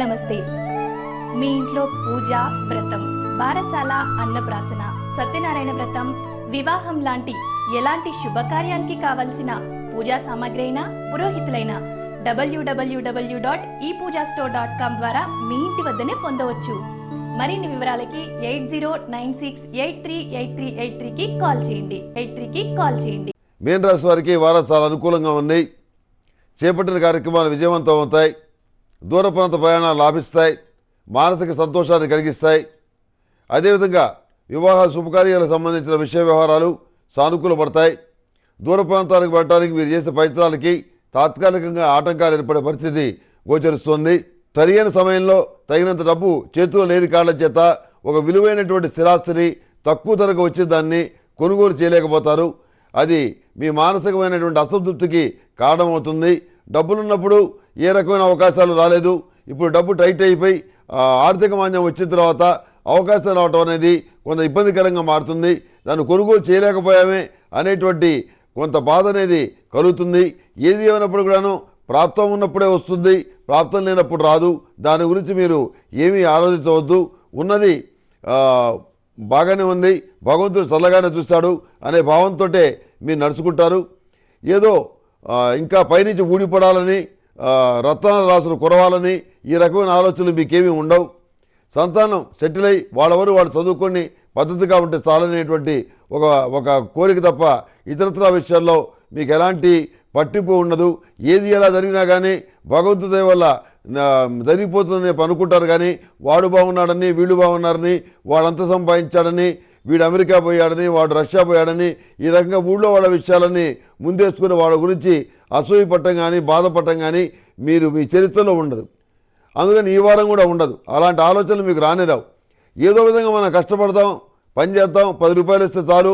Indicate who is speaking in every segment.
Speaker 1: నమస్తే. మీ ఇంట్లో పూజ, వ్రతం, బారసాల, అన్నప్రాసన, సత్యనారాయణ వ్రతం, వివాహం లాంటి ఎలాంటి శుభకార్యానికి కావలసిన పూజా సామాగ్రి అయినా, పురోహితులైన www.epoojastore.com ద్వారా మీ ఇంటి వద్దనే పొందవచ్చు. మరిన్ని వివరాలకి 8096838383కి కాల్ చేయండి. 83కి కాల్ చేయండి.
Speaker 2: మీన రాశి వారికి వారం చాలా అనుకూలంగా ఉంది. చేపట్టిన కార్యక్రమాలు విజయవంతం అవుతాయి. దూర ప్రాంత ప్రయాణాలు లాభిస్తాయి. మానసిక సంతోషాన్ని కలిగిస్తాయి. అదేవిధంగా వివాహ శుభకార్యాలకు సంబంధించిన విషయ వ్యవహారాలు సానుకూలపడతాయి. దూర ప్రాంతాలకు వెళ్ళడానికి మీరు చేసే ప్రయత్నాలకి తాత్కాలికంగా ఆటంకాలు ఏర్పడే పరిస్థితి గోచరిస్తుంది. సరైన సమయంలో తగినంత డబ్బు చేతిలో లేని కారణం చేత ఒక విలువైనటువంటి స్థిరాస్తిని తక్కువ ధరకు వచ్చే దాన్ని కొనుగోలు చేయలేకపోతారు. అది మీ మానసికమైనటువంటి అసంతృప్తికి కారణమవుతుంది. డబ్బులున్నప్పుడు ఏ రకమైన అవకాశాలు రాలేదు. ఇప్పుడు డబ్బు టైట్ అయిపోయి ఆర్థిక మాంద్యం వచ్చిన తర్వాత అవకాశాలు రావటం అనేది కొంత ఇబ్బందికరంగా మారుతుంది. దాన్ని కొనుగోలు చేయలేకపోయామే అనేటువంటి కొంత బాధ అనేది కలుగుతుంది. ఏది ఏమైనప్పుడు కూడాను ప్రాప్తం ఉన్నప్పుడే వస్తుంది, ప్రాప్తం లేనప్పుడు రాదు. దాని గురించి మీరు ఏమీ ఆలోచించవద్దు. ఉన్నది బాగానే ఉంది, భగవంతుడు చల్లగానే చూస్తాడు అనే భావంతో మీరు నడుచుకుంటారు. ఏదో ఇంకా పైనుంచి ఊడిపడాలని, రత్నాల రాసులు కురవాలని ఈ రకమైన ఆలోచనలు మీకేమీ ఉండవు. సంతానం సెటిల్ అయ్యి వాళ్ళెవరు వాళ్ళు చదువుకొని పద్ధతిగా ఉంటే చాలనేటువంటి ఒక కోరిక తప్ప ఇతరత్రా విషయాల్లో మీకు ఎలాంటి పట్టింపు ఉండదు. ఏది ఎలా జరిగినా కానీ భగవంతుడి దయ వల్ల జరిగిపోతుందని అనుకుంటారు. కానీ వాడు బాగున్నాడని, వీళ్ళు బాగున్నారని, వాడంతా సంపాదించాడని, వీడు అమెరికా పోయాడని, వాడు రష్యా పోయాడని ఈ రకంగా ఊళ్ళో వాళ్ళ విషయాలన్నీ ముందేసుకుని వాళ్ళ గురించి అసూయపట్టం కానీ బాధపడటం కానీ మీరు మీ చరిత్రలో ఉండదు. అందుకని ఈ వారం కూడా ఉండదు. అలాంటి ఆలోచనలు మీకు రానేరావు. ఏదో విధంగా మనం కష్టపడతాం, పని చేద్దాం, 10 రూపాయలు ఇస్తే చాలు,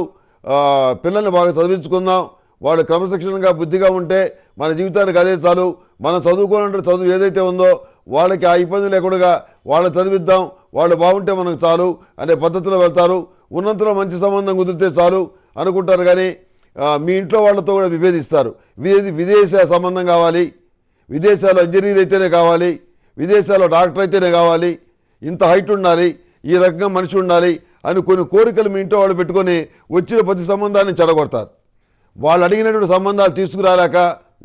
Speaker 2: పిల్లల్ని బాగా చదివించుకుందాం, వాడు క్రమశిక్షణగా బుద్ధిగా ఉంటే మన జీవితానికి అదే చాలు, మనం చదువుకోవాలంటే చదువు ఏదైతే ఉందో వాళ్ళకి ఆ ఇబ్బంది లేకుండా వాళ్ళని చదివిద్దాం, వాళ్ళు బాగుంటే మనకు చాలు అనే పద్ధతిలో వెళ్తారు. ఉన్నంతలో మంచి సంబంధం కుదిరితే చాలు అనుకుంటారు. కానీ మీ ఇంట్లో వాళ్ళతో కూడా విభేదిస్తారు. విదేశ సంబంధం కావాలి, విదేశాల్లో ఇంజనీర్ అయితేనే కావాలి, విదేశాల్లో డాక్టర్ అయితేనే కావాలి, ఇంత హైట్ ఉండాలి, ఈ రకంగా మనిషి ఉండాలి అని కొన్ని కోరికలు మీ ఇంట్లో వాళ్ళు పెట్టుకొని వచ్చిన ప్రతి సంబంధాన్ని చెడగొడతారు. వాళ్ళు అడిగినటువంటి సంబంధాలు తీసుకురాలేక,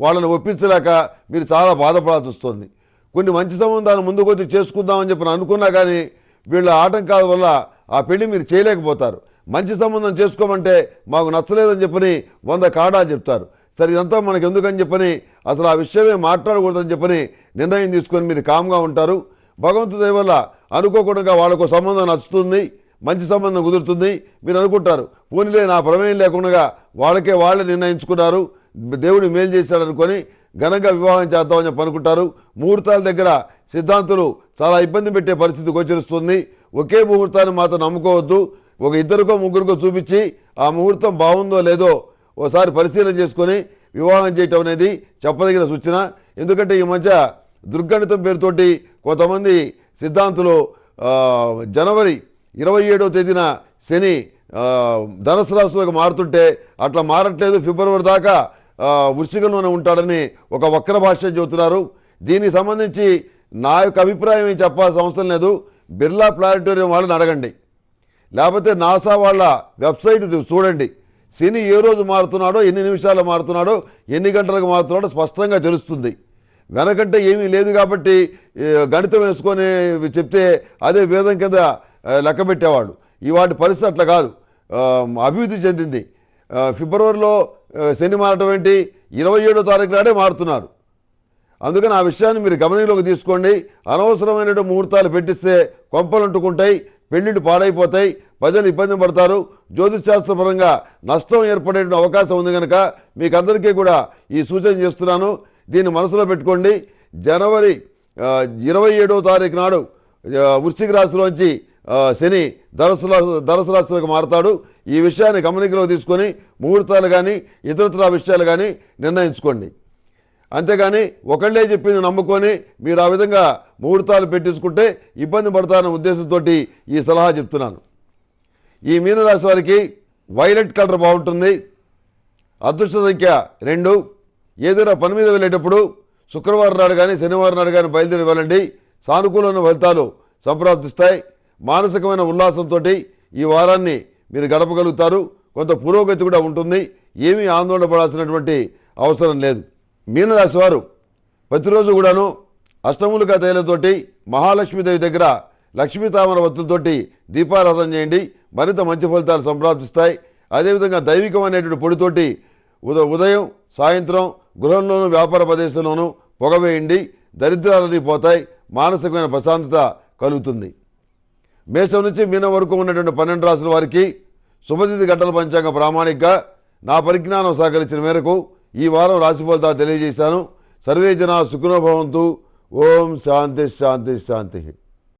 Speaker 2: వాళ్ళని ఒప్పించలేక మీరు చాలా బాధపడాల్సి వస్తుంది. కొన్ని మంచి సంబంధాలు ముందుకు వచ్చి చేసుకుందామని చెప్పి అనుకున్నా కానీ వీళ్ళ ఆటంకాల వల్ల ఆ పెళ్లి మీరు చేయలేకపోతారు. మంచి సంబంధం చేసుకోమంటే మాకు నచ్చలేదని చెప్పని 100 కారణాలు చెప్తారు. సరే ఇదంతా మనకు ఎందుకని చెప్పని అసలు ఆ విషయమే మాట్లాడకూడదని చెప్పని నిర్ణయం తీసుకొని మీరు కామ్గా ఉంటారు. భగవంతుడి దయ వల్ల అనుకోకుండా వాళ్ళకు సంబంధం నచ్చుతుంది, మంచి సంబంధం కుదురుతుంది. మీరు అనుకుంటారు పోనీలే నా ప్రమేయం లేకుండా వాళ్ళే నిర్ణయించుకున్నారు, దేవుడు మేలు చేశాడనుకొని ఘనంగా వివాహం చేద్దామని చెప్పి అనుకుంటారు. ముహూర్తాల దగ్గర సిద్ధాంతులు చాలా ఇబ్బంది పెట్టే పరిస్థితి గోచరిస్తుంది. ఒకే ముహూర్తాన్ని మాత్రం నమ్ముకోవద్దు. ఒక 2కో 3కో చూపించి ఆ ముహూర్తం బాగుందో లేదో ఒకసారి పరిశీలన చేసుకొని వివాహం చేయటం అనేది చెప్పదగిన సూచన. ఎందుకంటే ఈ మధ్య దుర్గణితం పేరుతోటి కొంతమంది సిద్ధాంతులు జనవరి 27వ తేదీన శని ధనుసు రాశిలోకి మారుతుంటే అట్లా మారట్లేదు, ఫిబ్రవరి దాకా వృశ్చికంలోనే ఉంటాడని ఒక వక్ర భాష్యం చెబుతున్నారు. దీనికి సంబంధించి నా యొక్క అభిప్రాయం ఏం చెప్పాల్సిన అవసరం లేదు. బిర్లా ప్లానటోరియం వాళ్ళని అడగండి, లేకపోతే నాసా వాళ్ళ వెబ్సైట్ చూడండి. శని ఏ రోజు మారుతున్నాడో, ఎన్ని నిమిషాలు మారుతున్నాడో, ఎన్ని గంటలకు మారుతున్నాడో స్పష్టంగా తెలుస్తుంది. వెనకంటే ఏమీ లేదు కాబట్టి గణితం వేసుకొని చెప్తే అదే వేదం కింద లెక్క పెట్టేవాడు. వాటి పరిస్థితి అట్లా కాదు, అభివృద్ధి చెందింది. ఫిబ్రవరిలో శని మారటం ఏంటి, 27వ తారీఖు నాడే మారుతున్నాడు. అందుకని ఆ విషయాన్ని మీరు గమనంలోకి తీసుకోండి. అనవసరమైన ముహూర్తాలు పెట్టిస్తే కొంపలు అంటుకుంటాయి, పెళ్లిళ్ళు పాడైపోతాయి, ప్రజలు ఇబ్బంది పడతారు. జ్యోతిశాస్త్రపరంగా నష్టం ఏర్పడే అవకాశం ఉంది కనుక మీకు అందరికీ కూడా ఈ సూచన చేస్తున్నాను. దీన్ని మనసులో పెట్టుకోండి. జనవరి 27వ తారీఖు నాడు వృశ్చిక రాశిలోంచి శని ధనుసు రాశిలోకి మారుతాడు. ఈ విషయాన్ని గమనికలోకి తీసుకొని ముహూర్తాలు కానీ ఇతరత్ర విషయాలు కానీ నిర్ణయించుకోండి. అంతేగాని ఒకళ్ళే చెప్పింది నమ్ముకొని మీరు ఆ విధంగా ముహూర్తాలు పెట్టించుకుంటే ఇబ్బంది పడతారన్న ఉద్దేశంతో ఈ సలహా చెప్తున్నాను. ఈ మీనరాశి వారికి వైలెట్ కలర్ బాగుంటుంది. అదృష్ట సంఖ్య 2. ఏదైనా పని మీద వెళ్ళేటప్పుడు శుక్రవారం నాడు కానీ శనివారం నాడు కానీ బయలుదేరి వెళ్ళండి. సానుకూలమైన ఫలితాలు సంప్రాప్తిస్తాయి. మానసికమైన ఉల్లాసంతో ఈ వారాన్ని మీరు గడపగలుగుతారు. కొంత పురోగతి కూడా ఉంటుంది. ఏమీ ఆందోళన పడాల్సినటువంటి అవసరం లేదు. మీనరాశి వారు ప్రతిరోజు కూడాను అష్టములుగా తైలతోటి మహాలక్ష్మీదేవి దగ్గర లక్ష్మీ తామర వత్తులతోటి దీపారాధన చేయండి. మరింత మంచి ఫలితాలు సంప్రాప్తిస్తాయి. అదేవిధంగా దైవికమైనటువంటి పొడితోటి ఉదయం సాయంత్రం గృహంలోనూ వ్యాపార ప్రదేశంలోనూ పొగవేయండి. దరిద్రాలన్నీ పోతాయి. మానసికమైన ప్రశాంతత కలుగుతుంది. మేషం నుంచి మీనం వరకు ఉన్నటువంటి 12 రాసుల వారికి శుభతిథి గంటల పంచాంగ ప్రామాణికగా నా పరిజ్ఞానం సహకరించిన మేరకు ఈ వారం రాశి ఫలితాలు తెలియజేశాను. సర్వే జనా సుఖినో భవంతు. ఓం శాంతి శాంతి శాంతి.